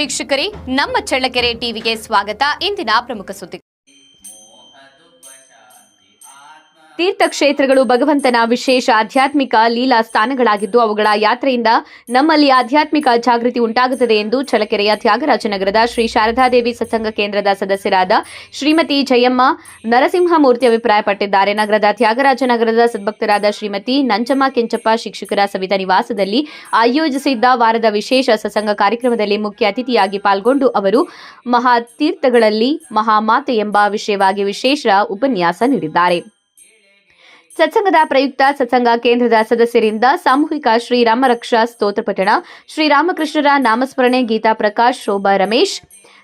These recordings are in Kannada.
ವೀಕ್ಷಕರೇ, ನಮ್ಮ ಚಳ್ಳಕೆರೆ ಟಿವಿಗೆ ಸ್ವಾಗತ. ಇಂದಿನ ಪ್ರಮುಖ ಸುದ್ದಿ. ತೀರ್ಥಕ್ಷೇತ್ರಗಳು ಭಗವಂತನ ವಿಶೇಷ ಆಧ್ಯಾತ್ಮಿಕ ಲೀಲಾ ಸ್ಥಾನಗಳಾಗಿದ್ದು ಅವುಗಳ ಯಾತ್ರೆಯಿಂದ ನಮ್ಮಲ್ಲಿ ಆಧ್ಯಾತ್ಮಿಕ ಜಾಗೃತಿ ಉಂಟಾಗುತ್ತದೆ ಎಂದು ಚಳ್ಳಕೆರೆಯ ತ್ಯಾಗರಾಜನಗರದ ಶ್ರೀ ಶಾರದಾದೇವಿ ಸತ್ಸಂಗ ಕೇಂದ್ರದ ಸದಸ್ಯರಾದ ಶ್ರೀಮತಿ ಜಯಮ್ಮ ನರಸಿಂಹಮೂರ್ತಿ ಅಭಿಪ್ರಾಯಪಟ್ಟಿದ್ದಾರೆ. ನಗರದ ತ್ಯಾಗರಾಜನಗರದ ಸದ್ಭಕ್ತರಾದ ಶ್ರೀಮತಿ ನಂಜಮ್ಮ ಕೆಂಚಪ್ಪ ಶಿಕ್ಷಕರ ಸವಿತಾ ನಿವಾಸದಲ್ಲಿ ಆಯೋಜಿಸಿದ್ದ ವಾರದ ವಿಶೇಷ ಸತ್ಸಂಗ ಕಾರ್ಯಕ್ರಮದಲ್ಲಿ ಮುಖ್ಯ ಅತಿಥಿಯಾಗಿ ಪಾಲ್ಗೊಂಡು ಅವರು ಮಹಾತೀರ್ಥಗಳಲ್ಲಿ ಮಹಾಮಾತೆ ಎಂಬ ವಿಷಯವಾಗಿ ವಿಶೇಷ ಉಪನ್ಯಾಸ ನೀಡಿದ್ದಾರೆ. ಸತ್ಸಂಗದ ಪ್ರಯುಕ್ತ ಸತ್ಸಂಗ ಕೇಂದ್ರದ ಸದಸ್ಯರಿಂದ ಸಾಮೂಹಿಕ ಶ್ರೀರಾಮ ರಕ್ಷಾ ಸ್ತೋತ್ರ ಪಠಣ, ಶ್ರೀರಾಮಕೃಷ್ಣರ ನಾಮಸ್ಮರಣೆ, ಗೀತಾ ಪ್ರಕಾಶ್, ಶೋಭಾ ರಮೇಶ್,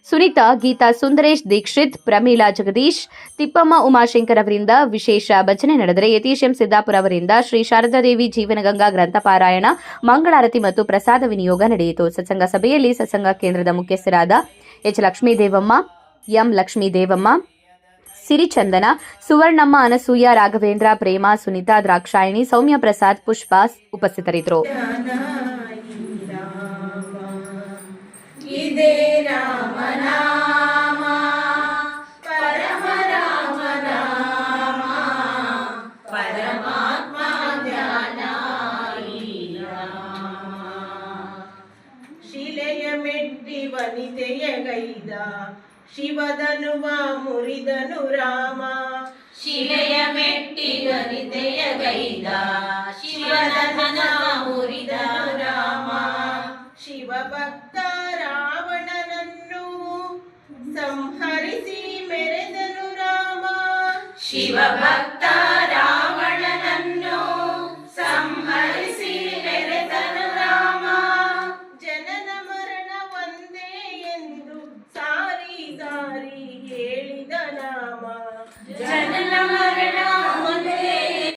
ಸುನೀತಾ, ಗೀತಾ ಸುಂದರೇಶ್, ದೀಕ್ಷಿತ್, ಪ್ರಮೀಳಾ ಜಗದೀಶ್, ತಿಪ್ಪಮ್ಮ ಉಮಾಶಂಕರ್ ಅವರಿಂದ ವಿಶೇಷ ಭಜನೆ ನಡೆದರೆ ಯತೀಶ್ ಎಂ ಸಿದ್ದಾಪುರ ಅವರಿಂದ ಶ್ರೀ ಶಾರದಾದೇವಿ ಜೀವನಗಂಗಾ ಗ್ರಂಥ ಪಾರಾಯಣ, ಮಂಗಳಾರತಿ ಮತ್ತು ಪ್ರಸಾದ ವಿನಿಯೋಗ ನಡೆಯಿತು. ಸತ್ಸಂಗ ಸಭೆಯಲ್ಲಿ ಸತ್ಸಂಗ ಕೇಂದ್ರದ ಮುಖ್ಯಸ್ಥರಾದ ಎಚ್ ಲಕ್ಷ್ಮೀದೇವಮ್ಮ, ಎಂ ಲಕ್ಷ್ಮೀದೇವಮ್ಮ, ಸಿರಿಚಂದನ, ಸುವರ್ಣಮ್ಮ, ಅನಸೂಯ, ರಾಘವೇಂದ್ರ, ಪ್ರೇಮ, ಸುನೀತಾ, ದ್ರಾಕ್ಷಾಯಿಣಿ, ಸೌಮ್ಯ ಪ್ರಸಾದ್, ಪುಷ್ಪಾ ಉಪಸ್ಥಿತರಿದ್ದರು. ಶಿಲೆಯ ಮೆಟ್ಟಿ ವನಿತೆಯ ಗೈದ ಶಿವದನುವ ಮುರಿದನು ರಾಮ. ಶಿಲೆಯ ಮೆಟ್ಟಿ ವನಿತೆಯ ಗೈದ ಶಿವದನುವ ಮುರಿದನು ರಾಮ. ಶಿವಭಕ್ತ ರಾವಣನನ್ನು ಸಂಹರಿಸಿ ಮೆರೆದನು ರಾಮ. ಶಿವಭಕ್ತ ರಾವಣನನ್ನು ಸಂಹರಿಸಿ ಮೆರೆದನು ರಾಮ. ಜನನ ಮರಣ ಒಂದೇ ಎಂದು ಸಾರಿ ಸಾರಿ ಹೇಳಿದ ನಾಮ.